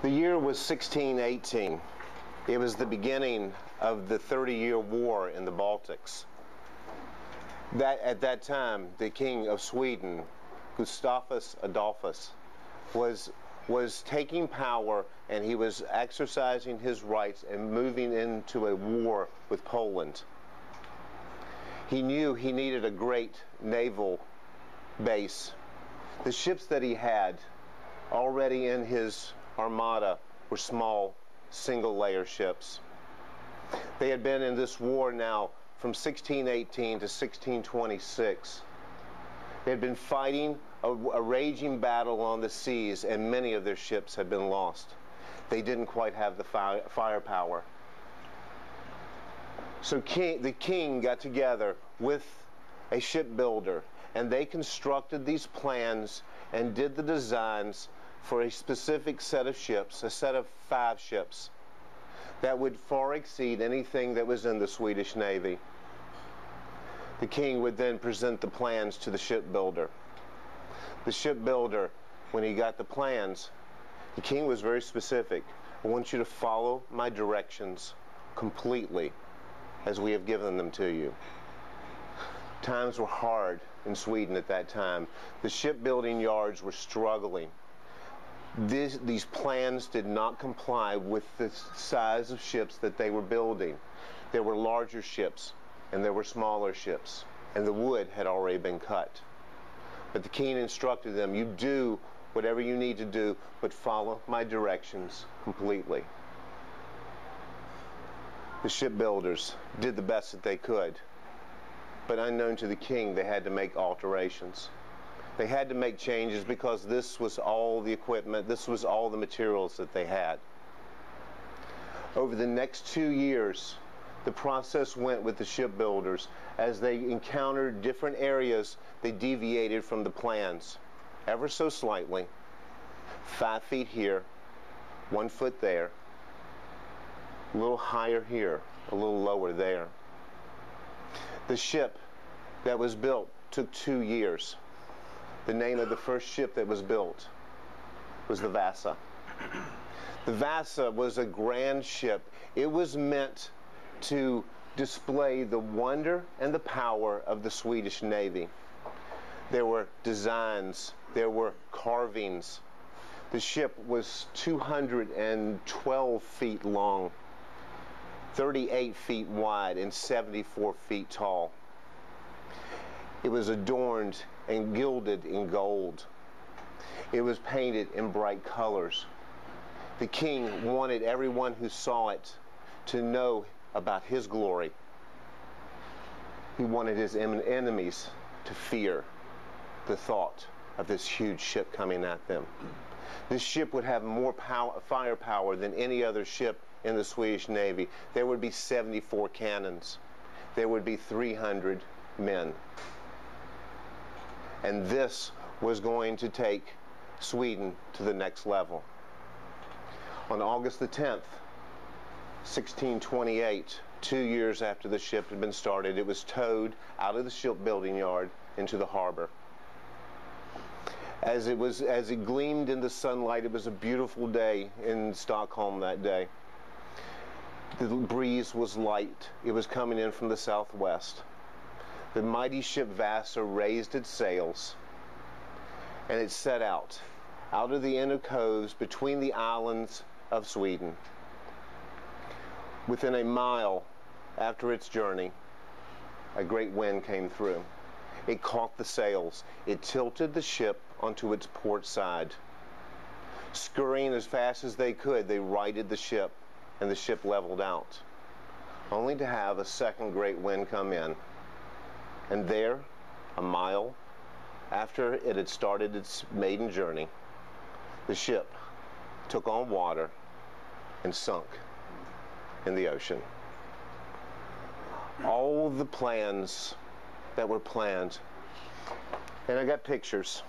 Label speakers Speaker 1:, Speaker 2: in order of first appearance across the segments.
Speaker 1: The year was 1618. It was the beginning of the 30-year war in the Baltics. At that time, the King of Sweden, Gustavus Adolphus, was taking power, and he was exercising his rights and moving into a war with Poland. He knew he needed a great naval base. The ships that he had already in his armada were small, single-layer ships. They had been in this war now from 1618 to 1626. They had been fighting a raging battle on the seas, and many of their ships had been lost. They didn't quite have the firepower. So the king got together with a shipbuilder, and they constructed these plans and did the designs for a specific set of ships, a set of 5 ships that would far exceed anything that was in the Swedish Navy. The king would then present the plans to the shipbuilder. The shipbuilder, when he got the plans, the king was very specific. I want you to follow my directions completely as we have given them to you. Times were hard in Sweden at that time. The shipbuilding yards were struggling. These plans did not comply with the size of ships that they were building. There were larger ships and there were smaller ships, and the wood had already been cut. But the king instructed them, you do whatever you need to do, but follow my directions completely. The shipbuilders did the best that they could, but unknown to the king, they had to make alterations. They had to make changes because this was all the equipment, this was all the materials that they had. Over the next 2 years, the process went with the shipbuilders. As they encountered different areas, they deviated from the plans, ever so slightly. 5 feet here, 1 foot there, a little higher here, a little lower there. The ship that was built took 2 years. The name of the first ship that was built was the Vasa. The Vasa was a grand ship. It was meant to display the wonder and the power of the Swedish Navy. There were designs, there were carvings. The ship was 212 feet long, 38 feet wide, and 74 feet tall. It was adorned and gilded in gold. It was painted in bright colors. The king wanted everyone who saw it to know about his glory. He wanted his enemies to fear the thought of this huge ship coming at them. This ship would have more firepower than any other ship in the Swedish Navy. There would be 74 cannons. There would be 300 men. And this was going to take Sweden to the next level. On August the 10th, 1628, 2 years after the ship had been started, it was towed out of the shipbuilding yard into the harbor. As it gleamed in the sunlight, it was a beautiful day in Stockholm that day. The breeze was light. It was coming in from the southwest. The mighty ship Vasa raised its sails, and it set out of the inner coves between the islands of Sweden. Within a mile after its journey, a great wind came through. It caught the sails. It tilted the ship onto its port side. Scurrying as fast as they could, they righted the ship, and the ship leveled out, only to have a second great wind come in. And there, a mile after it had started its maiden journey, the ship took on water and sunk in the ocean. All the plans that were planned, and I got pictures,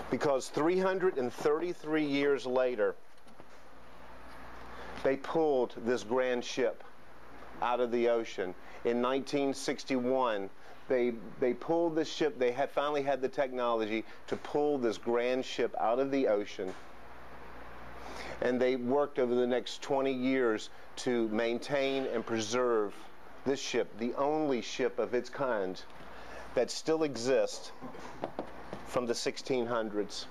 Speaker 1: because 333 years later, they pulled this grand ship out of the ocean. In 1961, they pulled the ship. They had finally had the technology to pull this grand ship out of the ocean. And they worked over the next 20 years to maintain and preserve this ship, the only ship of its kind that still exists from the 1600s.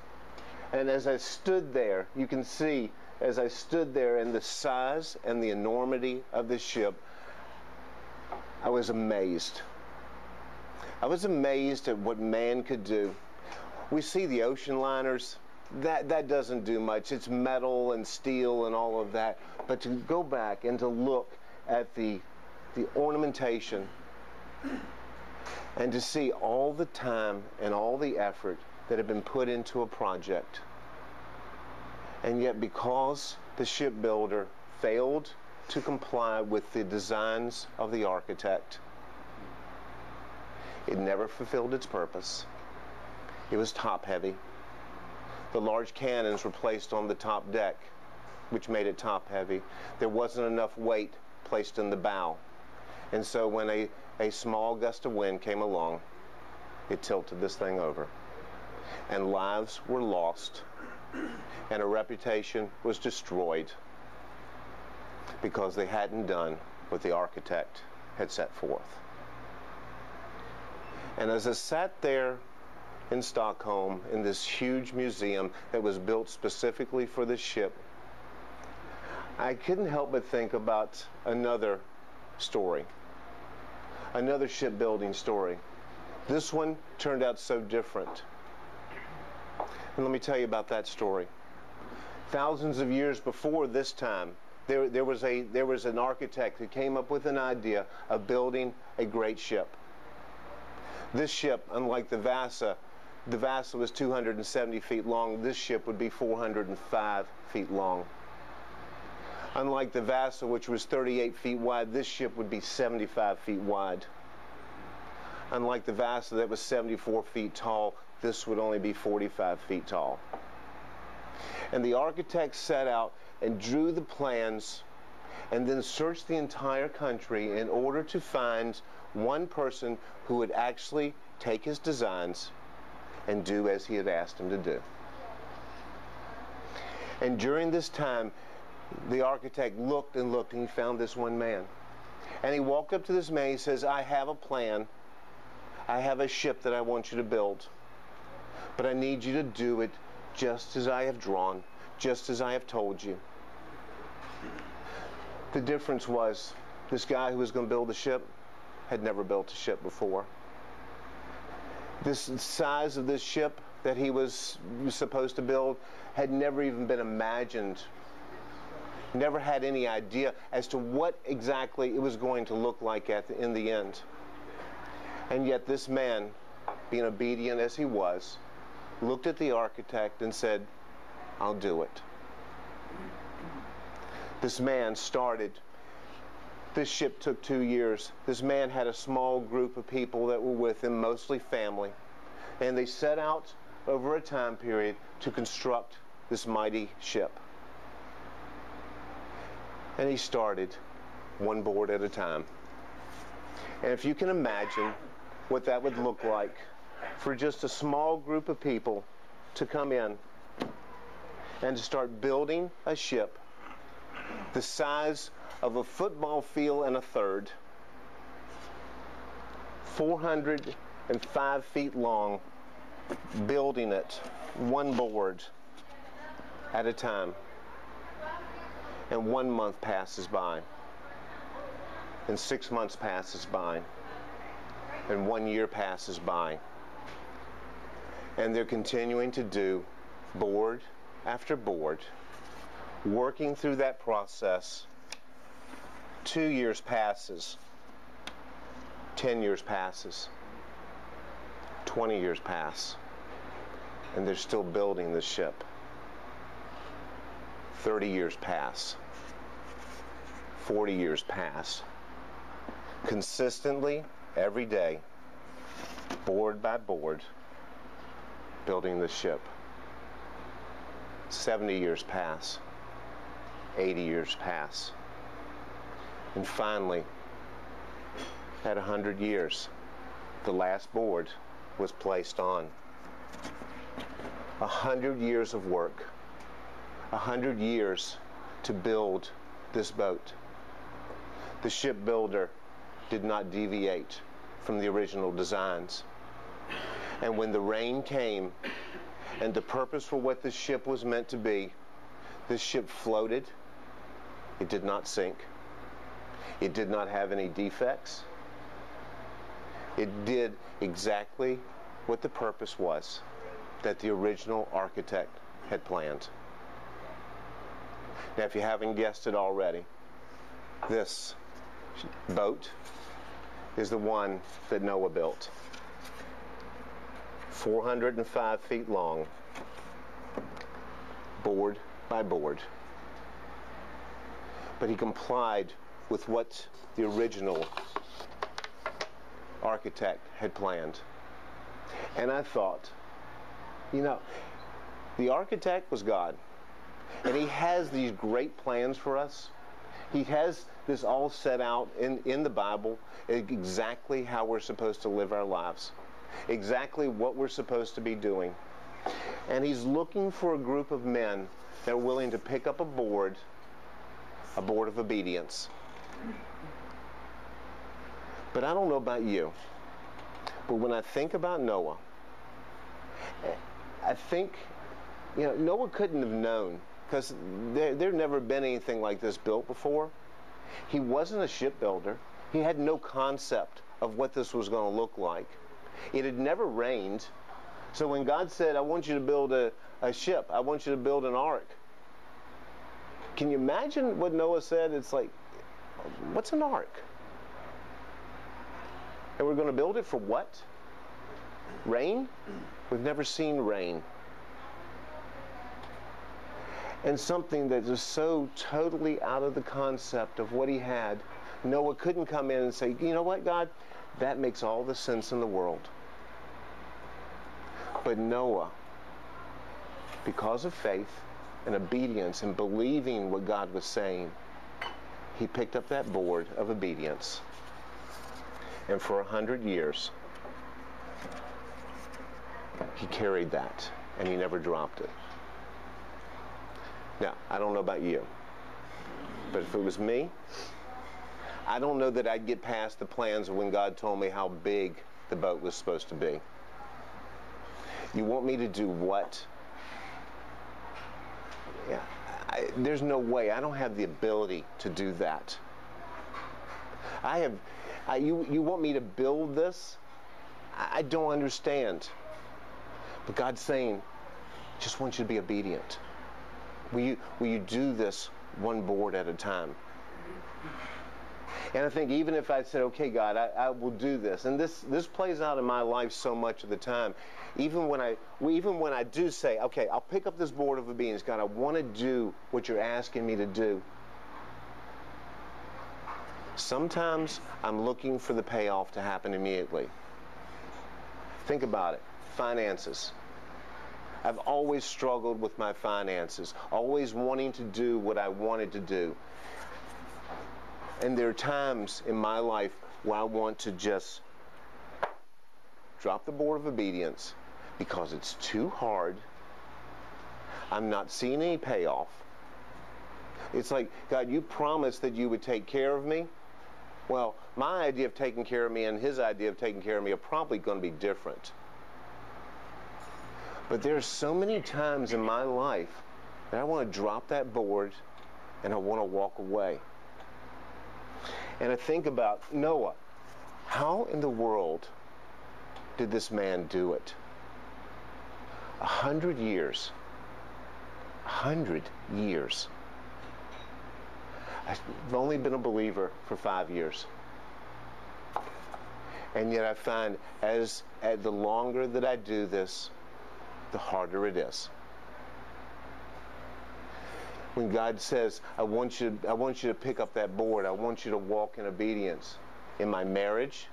Speaker 1: And as I stood there, you can see, as I stood there in the size and the enormity of this ship, I was amazed. I was amazed at what man could do. We see the ocean liners, that doesn't do much. It's metal and steel and all of that. But to go back and to look at the ornamentation and to see all the time and all the effort that had been put into a project. And yet because the shipbuilder failed to comply with the designs of the architect, it never fulfilled its purpose. It was top heavy. The large cannons were placed on the top deck, which made it top heavy. There wasn't enough weight placed in the bow. And so when a small gust of wind came along, it tilted this thing over. And lives were lost, and a reputation was destroyed because they hadn't done what the architect had set forth. And as I sat there in Stockholm in this huge museum that was built specifically for this ship, I couldn't help but think about another story, another shipbuilding story. This one turned out so different. And let me tell you about that story. Thousands of years before this time, there was an architect who came up with an idea of building a great ship. This ship, unlike the Vasa was 270 feet long. This ship would be 405 feet long. Unlike the Vasa, which was 38 feet wide, this ship would be 75 feet wide. Unlike the Vasa that was 74 feet tall, this would only be 45 feet tall. And the architect set out and drew the plans and then searched the entire country in order to find one person who would actually take his designs and do as he had asked him to do. And during this time, the architect looked and looked, and he found this one man. And he walked up to this man. He says, I have a plan. I have a ship that I want you to build. But I need you to do it just as I have drawn, just as I have told you. The difference was, this guy who was going to build the ship had never built a ship before. This size of this ship that he was supposed to build had never even been imagined, never had any idea as to what exactly it was going to look like in the end. And yet this man, being obedient as he was, looked at the architect and said, I'll do it. This man started. This ship took 2 years. This man had a small group of people that were with him, mostly family. And they set out over a time period to construct this mighty ship. And he started one board at a time. And if you can imagine what that would look like for just a small group of people to come in and to start building a ship the size of a football field and a third, 405 feet long, building it one board at a time. And 1 month passes by, and 6 months passes by, and 1 year passes by. And they're continuing to do board after board, working through that process. 2 years passes, 10 years passes, 20 years pass, and they're still building this ship. 30 years pass, 40 years pass. Consistently, every day, board by board, building this ship. 70 years pass, 80 years pass. And finally, at 100 years, the last board was placed on. 100 years of work, 100 years to build this boat. The shipbuilder did not deviate from the original designs. And when the rain came and the purpose for what this ship was meant to be, this ship floated. It did not sink. It did not have any defects. It did exactly what the purpose was that the original architect had planned. Now, if you haven't guessed it already, this boat is the one that Noah built. 405 feet long, board by board. But he complied with what the original architect had planned. And I thought, you know, the architect was God. And he has these great plans for us. He has this all set out in the Bible, exactly how we're supposed to live our lives, exactly what we're supposed to be doing. And he's looking for a group of men that are willing to pick up a board of obedience. But I don't know about you, but when I think about Noah, I think, you know, Noah couldn't have known, because there'd never been anything like this built before. He wasn't a shipbuilder. He had no concept of what this was going to look like. It had never rained. So when God said, I want you to build a ship, I want you to build an ark, can you imagine what Noah said? It's like, what's an ark? And we're going to build it for what? Rain? We've never seen rain. And something that is so totally out of the concept of what he had, Noah couldn't come in and say, you know what, God, that makes all the sense in the world. But Noah, because of faith and obedience and believing what God was saying, he picked up that board of obedience. And for 100 years, he carried that, and he never dropped it. Now, I don't know about you, but if it was me, I don't know that I'd get past the plans of when God told me how big the boat was supposed to be. You want me to do what? Yeah, there's no way. I don't have the ability to do that. You want me to build this? I don't understand. But God's saying, just want you to be obedient. Will you do this one board at a time? And I think even if I said, okay, God, I will do this, and this plays out in my life so much of the time, even when I do say, okay, I'll pick up this board of obedience, God, I want to do what you're asking me to do. Sometimes I'm looking for the payoff to happen immediately. Think about it. Finances. I've always struggled with my finances, always wanting to do what I wanted to do. And there are times in my life where I want to just drop the board of obedience because it's too hard. I'm not seeing any payoff. It's like, God, you promised that you would take care of me. Well, my idea of taking care of me and his idea of taking care of me are probably going to be different. But there are so many times in my life that I want to drop that board and I want to walk away. And I think about Noah. How in the world did this man do it? 100 years. 100 years. I've only been a believer for 5 years. And yet I find the longer that I do this, the harder it is. When God says, I want you to pick up that board, I want you to walk in obedience in my marriage.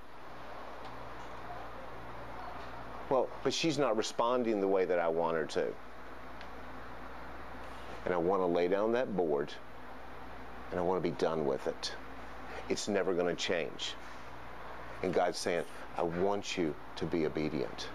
Speaker 1: Well, but she's not responding the way that I want her to. And I want to lay down that board and I want to be done with it. It's never going to change. And God's saying, I want you to be obedient.